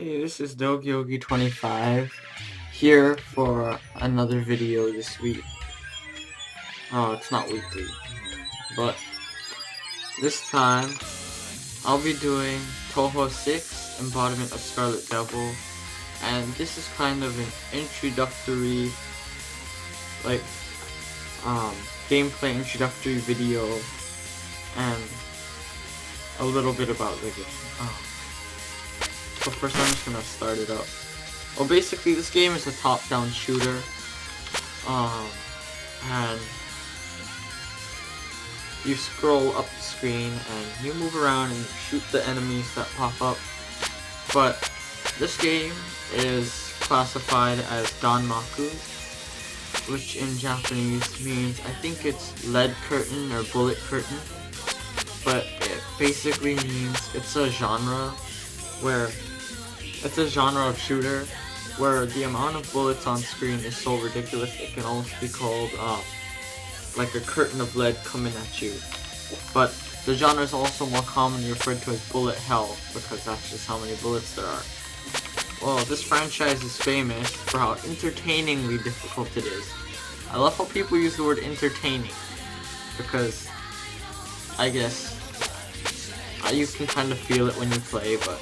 Hey, this is Dogyogi25 here for another video this week. Oh, it's not weekly, but this time I'll be doing Touhou 6, Embodiment of Scarlet Devil, and this is kind of an introductory, gameplay introductory video and a little bit about the game. So first I'm just gonna start it up. Well, basically this game is a top-down shooter, and you scroll up the screen and you move around and shoot the enemies that pop up. But this game is classified as Danmaku, which in Japanese means, I think it's lead curtain or bullet curtain, but it basically means it's a genre of shooter where the amount of bullets on screen is so ridiculous it can almost be called like a curtain of lead coming at you. But the genre is also more commonly referred to as bullet hell because that's just how many bullets there are. Well, this franchise is famous for how entertainingly difficult it is. I love how people use the word entertaining because I guess you can kind of feel it when you play, but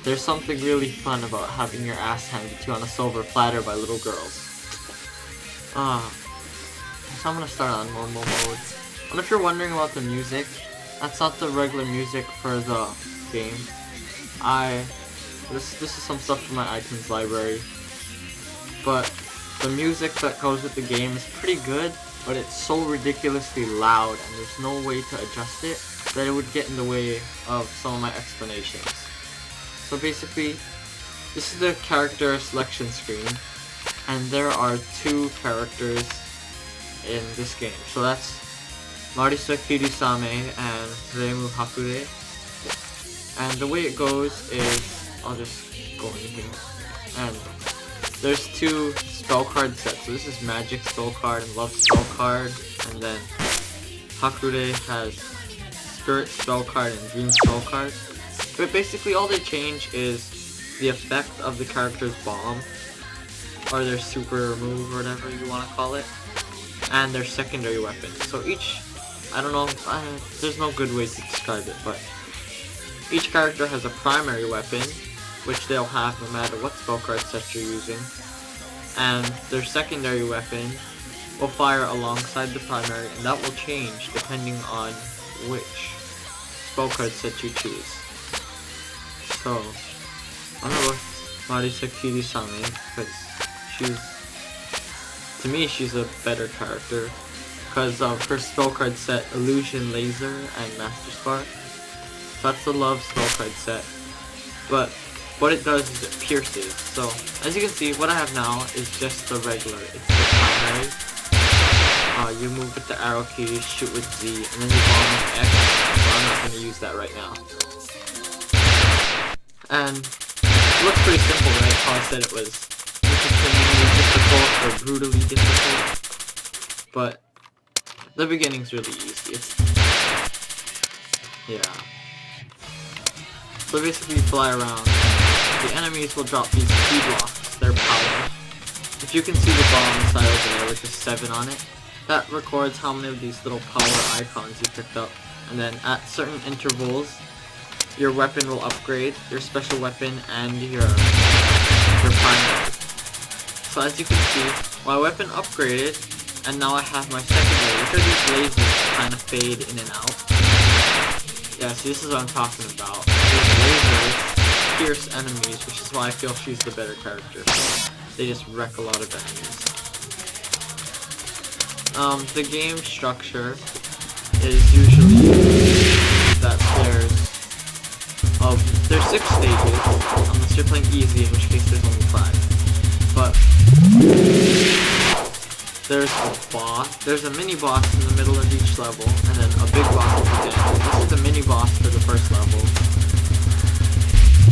there's something really fun about having your ass handed to you on a silver platter by little girls. So I'm gonna start on normal mode. And if you're wondering about the music, that's not the regular music for the game. This is some stuff from my iTunes library. But the music that goes with the game is pretty good, but it's so ridiculously loud and there's no way to adjust it that it would get in the way of some of my explanations. So basically, this is the character selection screen, and there are two characters in this game. So that's Marisa Kirisame and Reimu Hakure. And the way it goes is, I'll just go in here, and there's two spell card sets. So this is Magic spell card and Love spell card, and then Hakure has Spirit spell card and Dream spell card. But basically all they change is the effect of the character's bomb, or their super move, or whatever you want to call it, and their secondary weapon. So each, I don't know, there's no good way to describe it, but each character has a primary weapon, which they'll have no matter what spell card set you're using, and their secondary weapon will fire alongside the primary, and that will change depending on which spell card set you choose. So, I'm gonna go with Marisa Kirisame because to me, she's a better character because of her spell card set Illusion, Laser, and Master Spark. So that's the Love spell card set. But what it does is it pierces. So, as you can see, what I have now is just the regular. It's the primary. You move with the arrow keys, shoot with Z, and then you bomb with X. So I'm not going to use that right now. And it looks pretty simple, right? How I said it was entertainingly difficult or brutally difficult. But the beginning's really easy. So basically you fly around. The enemies will drop these key blocks, their power. If you can see the bomb inside over there with the 7 on it, that records how many of these little power icons you picked up. And then at certain intervals, your weapon will upgrade, your special weapon, and your primary. So as you can see, my weapon upgraded, and now I have my secondary, which are these lasers that kind of fade in and out. Yeah, see, this is what I'm talking about. These lasers pierce enemies, which is why I feel she's the better character. They just wreck a lot of enemies. The game structure is usually that there's 6 stages, unless you're playing easy, in which case there's only 5. But there's a boss, there's a mini boss in the middle of each level, and then a big boss at the end. This is the mini boss for the first level.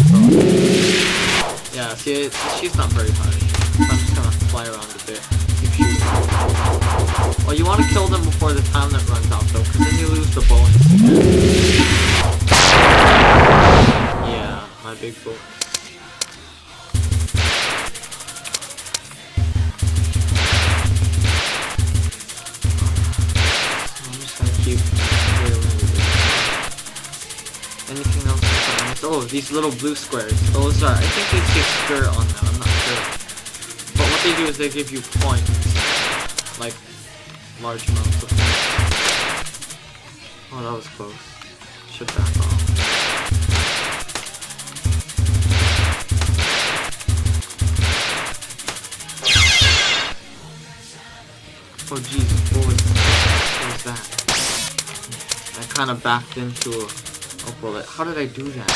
So, yeah, see, she's not very hard. So I'm just gonna fly around a bit, keep shooting. Well, you want to kill them before the time that runs out, though, because then you lose the bonus. Yeah, my big bonus. oh, these little blue squares. Those are, I think they say spirit on them, I'm not sure. But what they do is they give you points. Like, large amounts of points. Oh, that was close. Should back off. Oh jeez, what was that? I kind of backed into a bullet. How did I do that?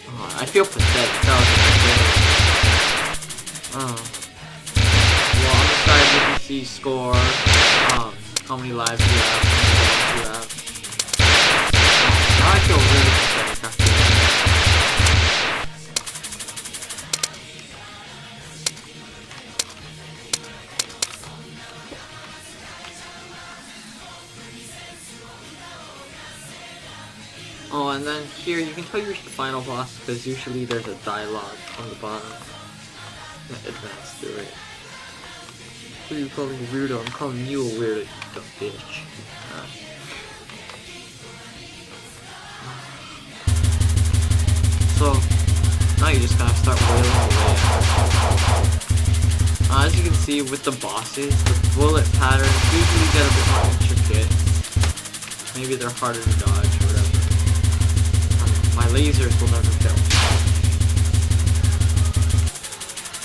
Oh, I feel pathetic. That was pathetic. Well, on the side you can see score, how many lives you have, how many deaths you have. Now I feel really pathetic after that. Oh, and then here you can tell you reached the final boss because usually there's a dialogue on the bottom. Advance through it. Who are you calling a weirdo? I'm calling you a weirdo, you dumb bitch. So, now you just gotta start wailing away. As you can see with the bosses, the bullet patterns usually get a bit more intricate. Maybe they're harder to dodge or whatever. My lasers will never fail.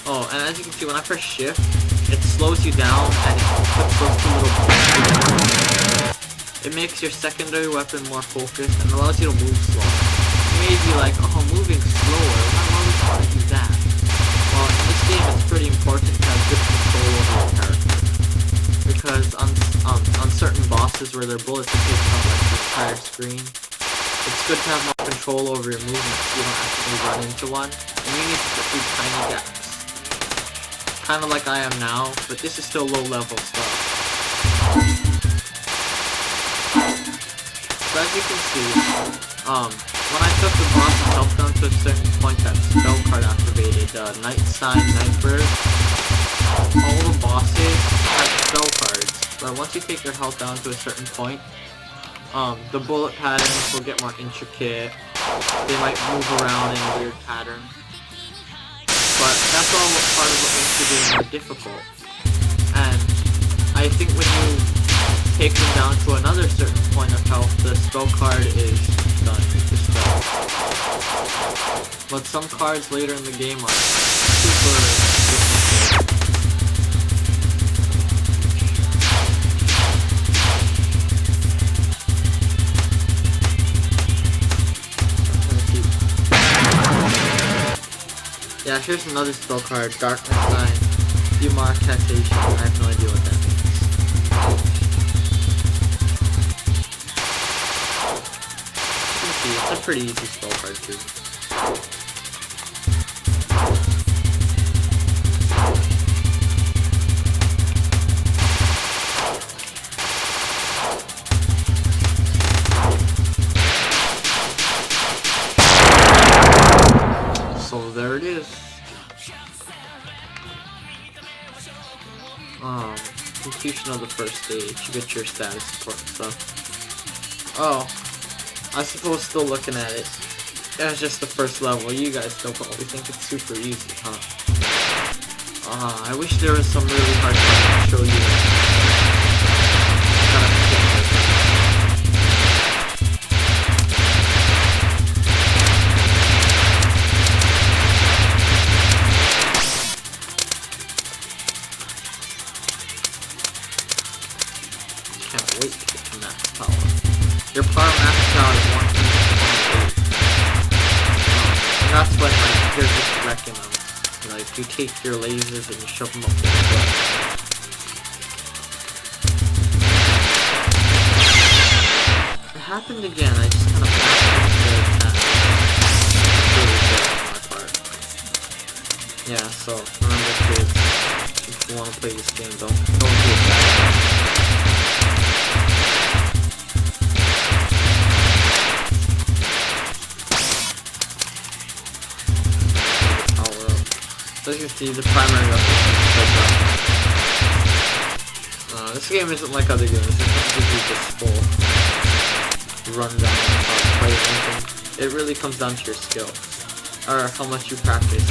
Oh, and as you can see, when I press shift, it slows you down and it puts those two little buttons together. It makes your secondary weapon more focused and allows you to move slower. You may be like, oh, moving slower, why would you want to do that? Well, in this game, it's pretty important to have good control over your character. Because on certain bosses where their bullets are taking up like the entire screen, it's good to have more control over your movements so you don't actually run into one, and you need to put through tiny gaps. Kinda like I am now, but this is still low level stuff. So as you can see, when I took the boss's health down to a certain point, that spell card activated, Night Sign, Nightbird. All the bosses have spell cards, but once you take your health down to a certain point, the bullet patterns will get more intricate. They might move around in a weird pattern. But that's all part of what makes the game more difficult. And I think when you take them down to another certain point of health, the spell card is done. Dispelled. But some cards later in the game are super difficult. Yeah, here's another spell card, Darkness Sign, Demarcation. I have no idea what that means. You can see, it's a pretty easy spell card too. So there it is. Completion of the first stage. You get your status support and stuff. Oh, I suppose still looking at it. That's just the first level. You guys still probably think it's super easy, huh? I wish there was some really hard part to show you. Can't wait to get to max power. Your power max out is 1.8. And that's when like you're just wrecking them. Like you take your lasers and you shove them up your butt. It happened again. I just kind of passed it. That's really good on my part. Yeah. So remember, kids, if you want to play this game, don't do it bad. So as you can see, the primary weapon is this game isn't like other games, it doesn't give you this full rundown of how to play anything. it really comes down to your skills, or how much you practice.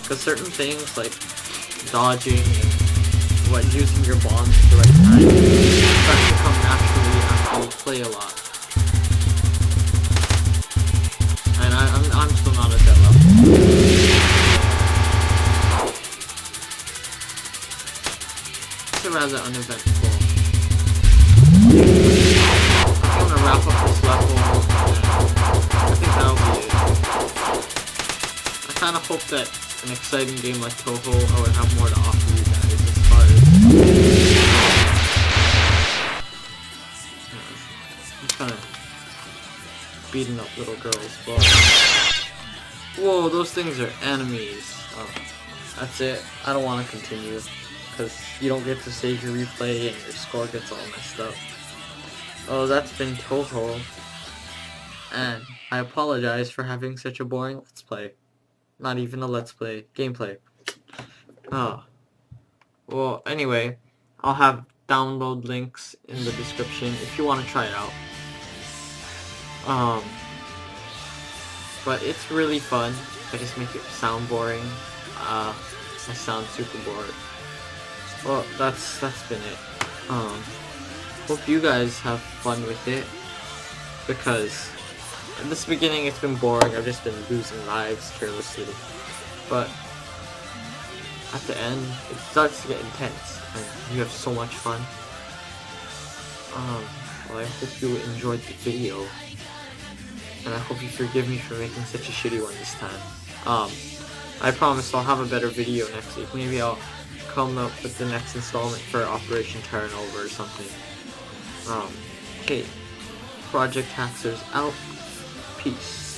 Because certain things like dodging and using your bombs at the right time starts to come naturally after you play a lot. And I'm still not at that level. It's a rather uneventful. I'm gonna wrap up this level. I think that'll be it. I kind of hope that an exciting game like Touhou, I would have more to offer you guys as far as I'm kind of beating up little girls, but whoa, those things are enemies. Oh, that's it. I don't want to continue because you don't get to save your replay and your score gets all messed up. Oh, that's been Touhou, and I apologize for having such a boring let's play. Not even a let's play, gameplay. Oh. Well, anyway, I'll have download links in the description if you want to try it out. But it's really fun. I just make it sound boring. I sound super bored. Well, that's been it. Hope you guys have fun with it, because in this beginning it's been boring. I've just been losing lives carelessly, but at the end it starts to get intense and you have so much fun. Well, I hope you enjoyed the video, and I hope you forgive me for making such a shitty one this time. I promise I'll have a better video next week. Maybe I'll come up with the next installment for Operation Turnover or something. Okay, Project Haxers out. Peace.